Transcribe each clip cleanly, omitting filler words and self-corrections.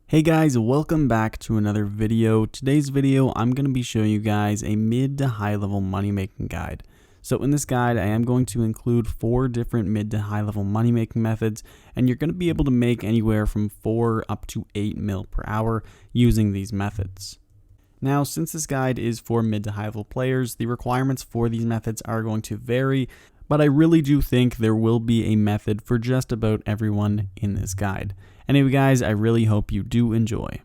Hey guys, welcome back to another video. Today's video, I'm going to be showing you guys a mid to high level money making guide. So in this guide, I am going to include 4 different mid to high level money making methods, and you're going to be able to make anywhere from 4 up to 8 mil per hour using these methods. Now, since this guide is for mid to high level players, the requirements for these methods are going to vary, but I really do think there will be a method for just about everyone in this guide. Anyway guys, I really hope you do enjoy.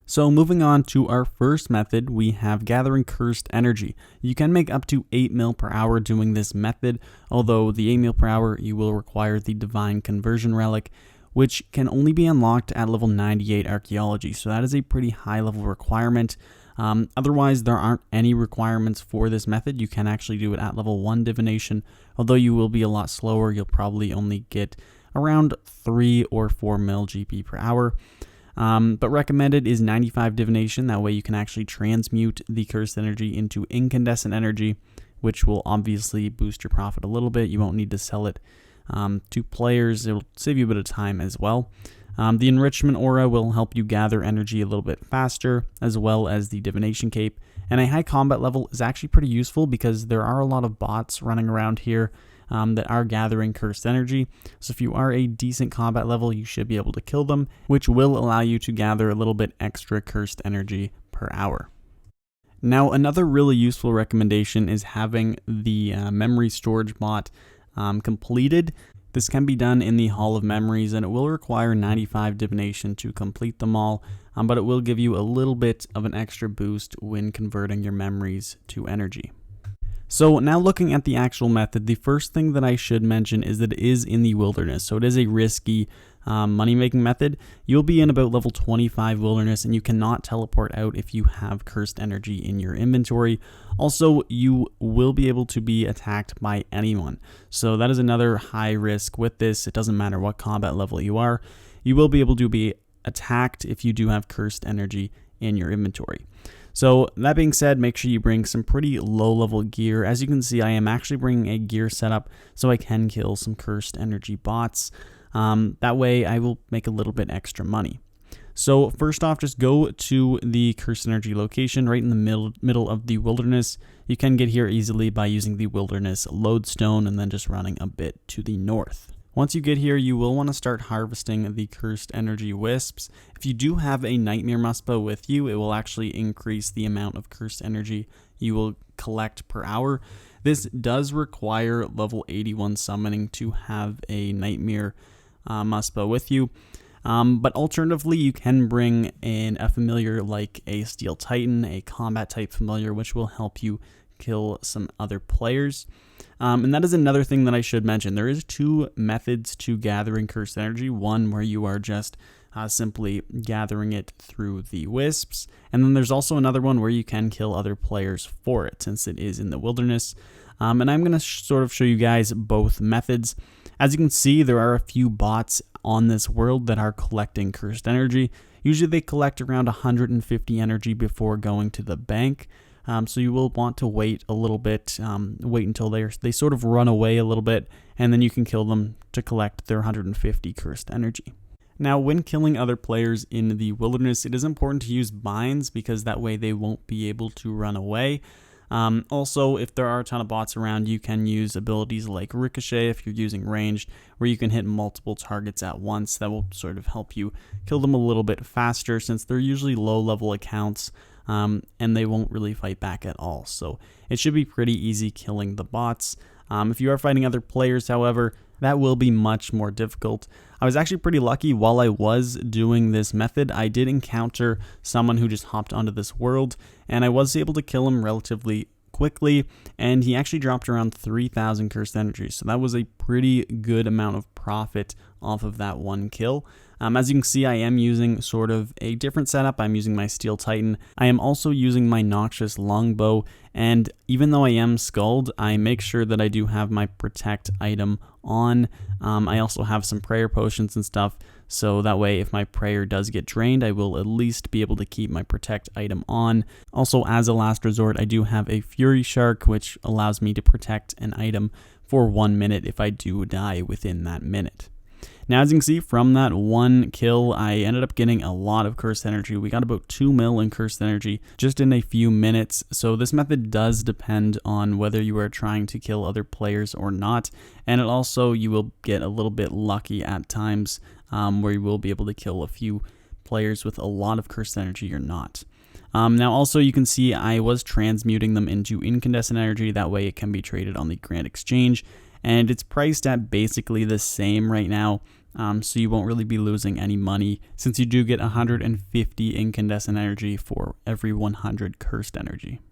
So moving on to our first method, we have gathering cursed energy. You can make up to 8 mil per hour doing this method, although the 8 mil per hour you will require the divine conversion relic, which can only be unlocked at level 98 archaeology, so that is a pretty high level requirement. Otherwise, there aren't any requirements for this method. You can actually do it at level 1 divination, although you will be a lot slower. You'll probably only get around 3 or 4 mil GP per hour. But recommended is 95 divination. That way you can actually transmute the cursed energy into incandescent energy, which will obviously boost your profit a little bit. You won't need to sell it to players. It'll save you a bit of time as well. The Enrichment aura will help you gather energy a little bit faster, as well as the Divination cape. And a high combat level is actually pretty useful because there are a lot of bots running around here that are gathering cursed energy. So if you are a decent combat level, you should be able to kill them, which will allow you to gather a little bit extra cursed energy per hour. Now, another really useful recommendation is having the memory storage bot completed. This can be done in the Hall of Memories, and it will require 95 divination to complete them all, but it will give you a little bit of an extra boost when converting your memories to energy. So now looking at the actual method, the first thing that I should mention is that it is in the wilderness. So it is a risky money-making method. You'll be in about level 25 wilderness, and you cannot teleport out if you have cursed energy in your inventory. Also, you will be able to be attacked by anyone. So that is another high risk with this. It doesn't matter what combat level you are. You will be able to be attacked if you do have cursed energy in your inventory. So that being said, make sure you bring some pretty low level gear. As you can see, I am actually bringing a gear setup so I can kill some cursed energy bots. That way I will make a little bit extra money. So first off, just go to the cursed energy location right in the middle of the wilderness. You can get here easily by using the wilderness lodestone and then just running a bit to the north. Once you get here, you will want to start harvesting the cursed energy wisps. If you do have a nightmare Muspah with you, it will actually increase the amount of cursed energy you will collect per hour. This does require level 81 summoning to have a nightmare Muspah with you. But alternatively, you can bring in a familiar like a Steel Titan, a combat type familiar, which will help you kill some other players. And that is another thing that I should mention. There is 2 methods to gathering cursed energy. One where you are just simply gathering it through the wisps. And then there's also another one where you can kill other players for it, since it is in the wilderness. And I'm going to sort of show you guys both methods. As you can see, there are a few bots on this world that are collecting cursed energy. Usually they collect around 150 energy before going to the bank. So you will want to wait a little bit, wait until they sort of run away a little bit, and then you can kill them to collect their 150 cursed energy. Now, when killing other players in the wilderness, it is important to use binds because that way they won't be able to run away. Also, if there are a ton of bots around, you can use abilities like Ricochet if you're using ranged, where you can hit multiple targets at once. That will sort of help you kill them a little bit faster since they're usually low-level accounts. And they won't really fight back at all. So it should be pretty easy killing the bots. If you are fighting other players, however, that will be much more difficult. I was actually pretty lucky while I was doing this method. I did encounter someone who just hopped onto this world, and I was able to kill him relatively quickly, and he actually dropped around 3,000 cursed energy. So that was a pretty good amount of profit off of that one kill. As you can see, I am using sort of a different setup. I'm using my Steel Titan. I am also using my Noxious Longbow, and even though I am skulled, I make sure that I do have my protect item on. I also have some prayer potions and stuff, so that way if my prayer does get drained, I will at least be able to keep my protect item on. Also, as a last resort, I do have a Fury Shark, which allows me to protect an item for 1 minute if I do die within that minute. Now, as you can see from that one kill, I ended up getting a lot of cursed energy. We got about 2 mil in cursed energy just in a few minutes. So this method does depend on whether you are trying to kill other players or not. And it also, you will get a little bit lucky at times where you will be able to kill a few players with a lot of cursed energy or not. Now also you can see I was transmuting them into incandescent energy. That way it can be traded on the Grand Exchange. And it's priced at basically the same right now, so you won't really be losing any money since you do get 150 incandescent energy for every 100 cursed energy.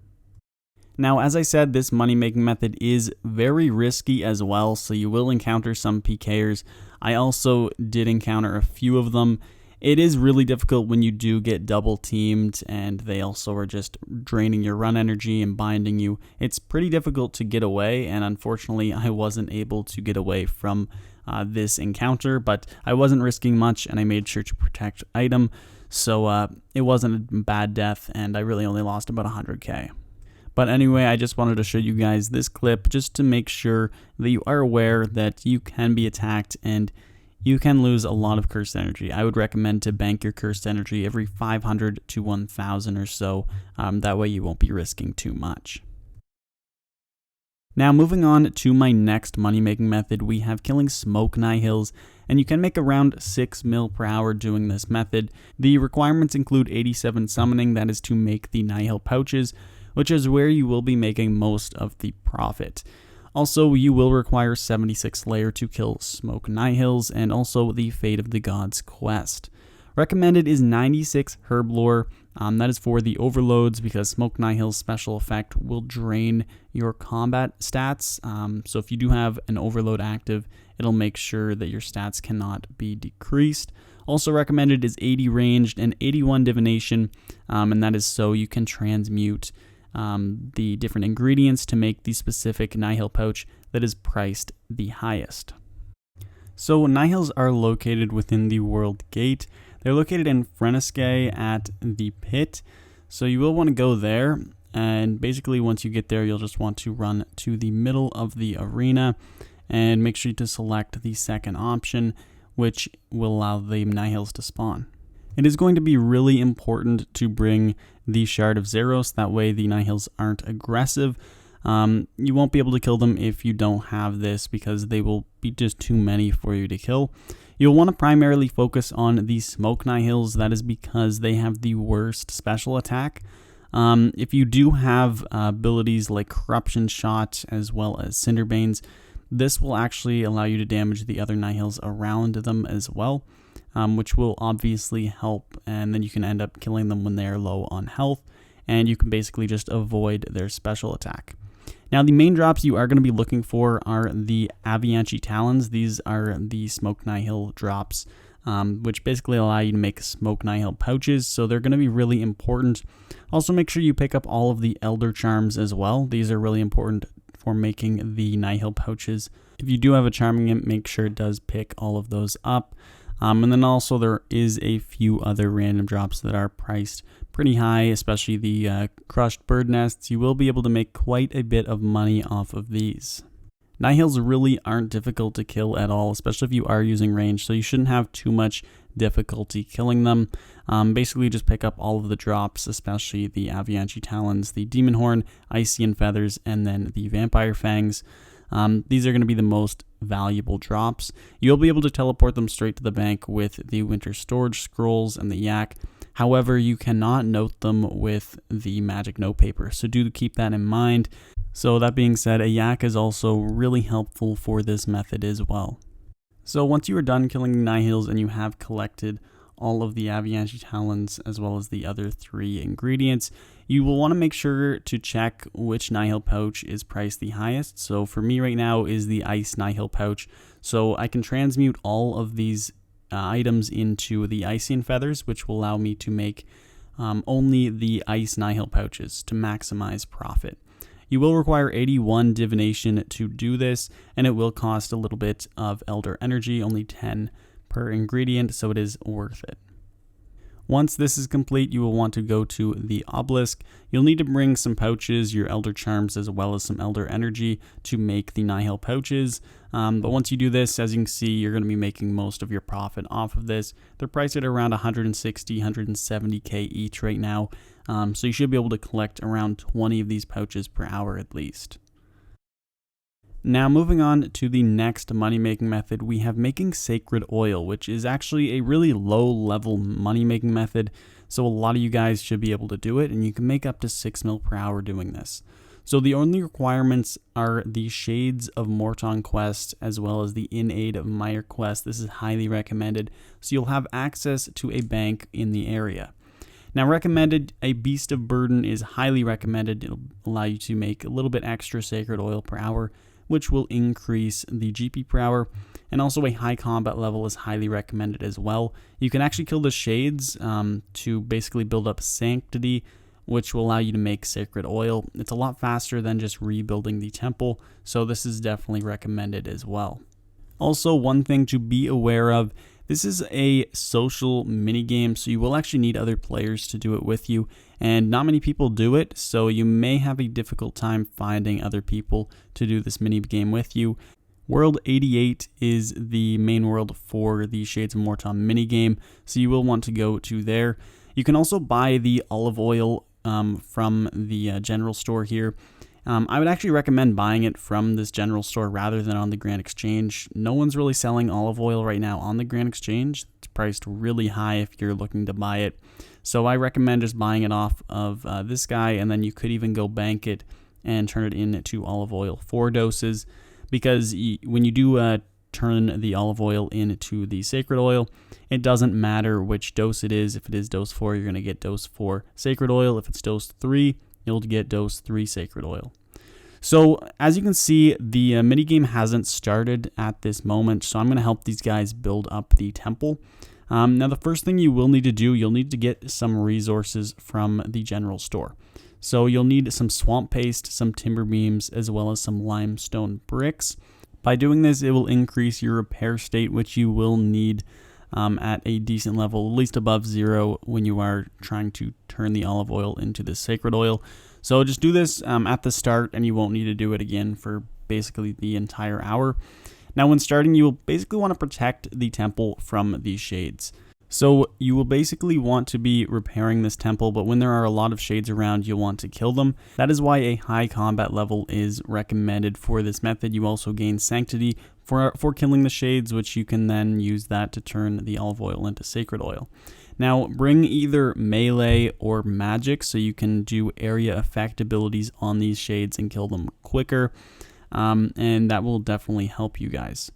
Now, as I said, this money making method is very risky as well, so you will encounter some PKers. I also did encounter a few of them. It is really difficult when you do get double teamed and they also are just draining your run energy and binding you. It's pretty difficult to get away, and unfortunately I wasn't able to get away from this encounter, but I wasn't risking much and I made sure to protect item, so it wasn't a bad death and I really only lost about 100k. But anyway, I just wanted to show you guys this clip just to make sure that you are aware that you can be attacked and you can lose a lot of cursed energy. I would recommend to bank your cursed energy every 500 to 1000 or so. That way you won't be risking too much. Now moving on to my next money making method, we have killing smoke Nihils, and you can make around 6 mil per hour doing this method. The requirements include 87 summoning, that is to make the Nihil pouches, which is where you will be making most of the profit. Also, you will require 76 layer to kill smoke Nihils, and also the Fate of the Gods quest. Recommended is 96 Herblore. That is for the overloads because smoke Nihil's special effect will drain your combat stats. So if you do have an overload active, it'll make sure that your stats cannot be decreased. Also recommended is 80 ranged and 81 divination, and that is so you can transmute the different ingredients to make the specific Nihil pouch that is priced the highest. So Nihils are located within the World Gate. They're located in RuneScape at the pit. So you will want to go there, and basically once you get there, you'll just want to run to the middle of the arena and make sure to select the second option, which will allow the Nihils to spawn. It is going to be really important to bring the Shard of Zeros, that way the Nihils aren't aggressive. You won't be able to kill them if you don't have this because they will be just too many for you to kill. You'll want to primarily focus on the smoke Nihils, that is because they have the worst special attack. If you do have abilities like Corruption Shot as well as Cinderbanes, this will actually allow you to damage the other Nihils around them as well. Which will obviously help, and then you can end up killing them when they are low on health, and you can basically just avoid their special attack. Now the main drops you are going to be looking for are the Avalanche Talons. These are the smoke Nihil drops, which basically allow you to make smoke Nihil pouches, so they're going to be really important. Also make sure you pick up all of the Elder Charms as well. These are really important for making the Nihil pouches. If you do have a Charming Imp, make sure it does pick all of those up. And then also there is a few other random drops that are priced pretty high, especially the crushed bird nests. You will be able to make quite a bit of money off of these. Nihils really aren't difficult to kill at all, especially if you are using range, so you shouldn't have too much difficulty killing them. Basically just pick up all of the drops, especially the Avalanche Talons, the Demon Horn, Icy Feathers, and then the Vampire Fangs. These are going to be the most valuable drops. You'll be able to teleport them straight to the bank with the Winter Storage Scrolls and the Yak. However, you cannot note them with the Magic Note Paper, so do keep that in mind. So that being said, a Yak is also really helpful for this method as well. So once you are done killing Nihils and you have collected all of the Avalanche Talons as well as the other 3 ingredients, you will want to make sure to check which Nihil pouch is priced the highest. So for me right now is the Ice Nihil pouch. So I can transmute all of these items into the Icy Feathers, which will allow me to make only the Ice Nihil pouches to maximize profit. You will require 81 divination to do this, and it will cost a little bit of elder energy, only 10 per ingredient, so it is worth it. Once this is complete, you will want to go to the obelisk. You'll need to bring some pouches, your elder charms, as well as some elder energy to make the Nihil pouches. But once you do this, as you can see, you're going to be making most of your profit off of this. They're priced at around 160, 170k each right now. So you should be able to collect around 20 of these pouches per hour at least. Now moving on to the next money making method, we have making sacred oil, which is actually a really low level money making method. So a lot of you guys should be able to do it, and you can make up to 6 mil per hour doing this. So the only requirements are the Shades of Morton quest as well as the In Aid of Myreque quest. This is highly recommended. So you'll have access to a bank in the area. Now recommended, a Beast of Burden is highly recommended. It'll allow you to make a little bit extra sacred oil per hour, which will increase the GP per hour, and also a high combat level is highly recommended as well. You can actually kill the Shades to basically build up Sanctity, which will allow you to make sacred oil. It's a lot faster than just rebuilding the temple, so this is definitely recommended as well. Also, one thing to be aware of, this is a social minigame, so you will actually need other players to do it with you, and not many people do it, so you may have a difficult time finding other people to do this minigame with you. World 88 is the main world for the Shades of Morton minigame, so you will want to go to there. You can also buy the olive oil from the general store here. I would actually recommend buying it from this general store rather than on the Grand Exchange. No one's really selling olive oil right now on the Grand Exchange. It's priced really high if you're looking to buy it. So I recommend just buying it off of this guy, and then you could even go bank it and turn it into olive oil 4 doses, because when you do turn the olive oil into the sacred oil, it doesn't matter which dose it is. If it is dose 4, you're going to get dose 4 sacred oil. If it's dose 3, you'll get dose 3 sacred oil. So as you can see, the minigame hasn't started at this moment, so I'm going to help these guys build up the temple. Now the first thing you will need to do, you'll need to get some resources from the general store. So you'll need some swamp paste, some timber beams, as well as some limestone bricks. By doing this, it will increase your repair state, which you will need at a decent level, at least above 0 when you are trying to turn the olive oil into the sacred oil. So just do this at the start, and you won't need to do it again for basically the entire hour. Now when starting, you will basically want to protect the temple from these Shades. So you will basically want to be repairing this temple, but when there are a lot of Shades around, you'll want to kill them. That is why a high combat level is recommended for this method. You also gain Sanctity for killing the Shades, which you can then use that to turn the olive oil into sacred oil. Now bring either melee or magic, so you can do area effect abilities on these Shades and kill them quicker, and that will definitely help you guys.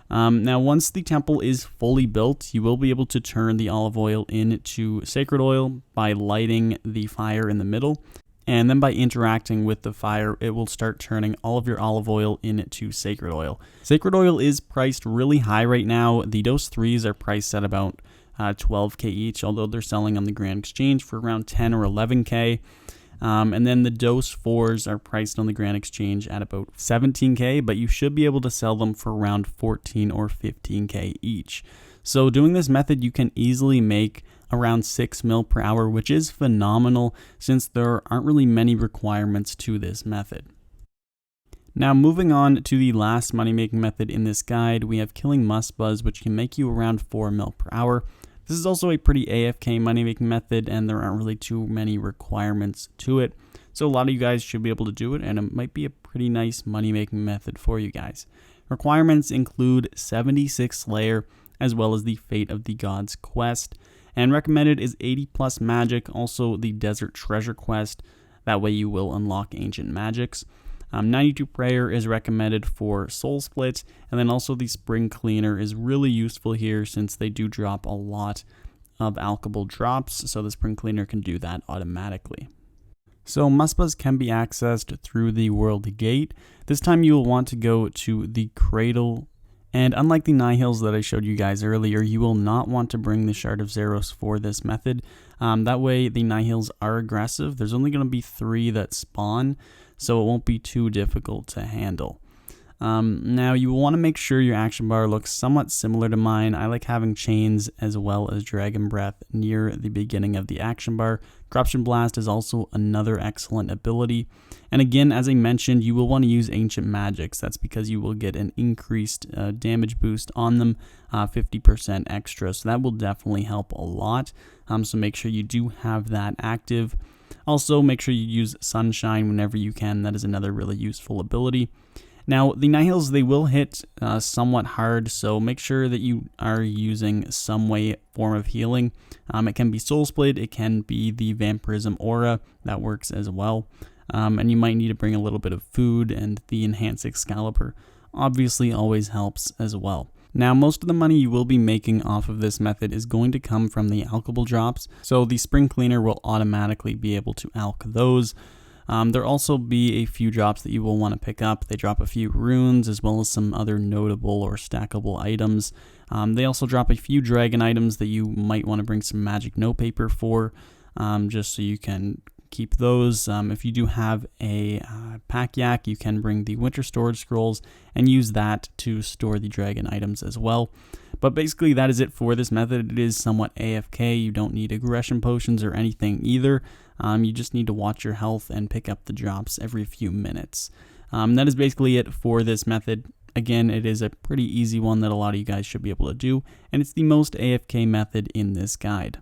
Now once the temple is fully built, you will be able to turn the olive oil into sacred oil by lighting the fire in the middle, and then by interacting with the fire, it will start turning all of your olive oil into sacred oil. Sacred oil is priced really high right now. The dose 3s are priced at about 12k each, although they're selling on the Grand Exchange for around 10 or 11k. And then the dose 4s are priced on the Grand Exchange at about 17k, but you should be able to sell them for around 14 or 15k each. So doing this method, you can easily make around 6 mil per hour, which is phenomenal since there aren't really many requirements to this method. Now moving on to the last money making method in this guide, we have killing Muspahs, which can make you around 4 mil per hour. This is also a pretty AFK money making method, and there aren't really too many requirements to it. So a lot of you guys should be able to do it, and it might be a pretty nice money making method for you guys. Requirements include 76 Slayer, as well as the Fate of the Gods quest. And recommended is 80 plus magic, also the Desert Treasure quest. That way you will unlock ancient magics. 92 Prayer is recommended for Soul Split, and then also the Spring Cleaner is really useful here since they do drop a lot of alchable drops, so the Spring Cleaner can do that automatically. So Muspahs can be accessed through the World Gate. This time you will want to go to the Cradle, and unlike the Nihils that I showed you guys earlier, you will not want to bring the Shard of Zeros for this method. That way the Nihils are aggressive. There's only going to be 3 that spawn, so it won't be too difficult to handle. Now you want to make sure your action bar looks somewhat similar to mine. I like having chains as well as dragon breath near the beginning of the action bar. Corruption Blast is also another excellent ability. And again, as I mentioned, you will want to use Ancient Magics. That's because you will get an increased damage boost on them, 50% extra. So that will definitely help a lot. So make sure you do have that active. Also, make sure you use Sunshine whenever you can. That is another really useful ability. Now, the Nihils, they will hit somewhat hard, so make sure that you are using some form of healing. It can be Soul Split, it can be the Vampirism Aura, that works as well. And you might need to bring a little bit of food, and the Enhanced Excalibur obviously always helps as well. Now, most of the money you will be making off of this method is going to come from the alchable drops, so the Spring Cleaner will automatically be able to alch those. There'll also be a few drops that you will want to pick up. They drop a few runes as well as some other notable or stackable items. They also drop a few dragon items that you might want to bring some magic note paper for, just so you can keep those. If you do have a pack yak, you can bring the winter storage scrolls and use that to store the dragon items as well. But basically that is it for this method. It is somewhat AFK. You don't need aggression potions or anything either. You just need to watch your health and pick up the drops every few minutes. That is basically it for this method. Again, it is a pretty easy one that a lot of you guys should be able to do, and it's the most AFK method in this guide.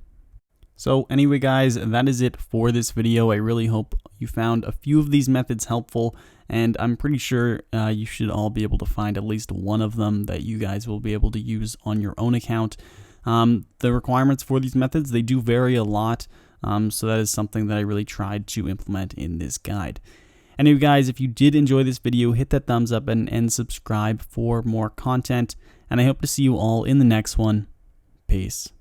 So anyway guys, that is it for this video. I really hope you found a few of these methods helpful, and I'm pretty sure you should all be able to find at least one of them that you guys will be able to use on your own account. The requirements for these methods, they do vary a lot, so that is something that I really tried to implement in this guide. Anyway guys, if you did enjoy this video, hit that thumbs up and subscribe for more content, and I hope to see you all in the next one. Peace.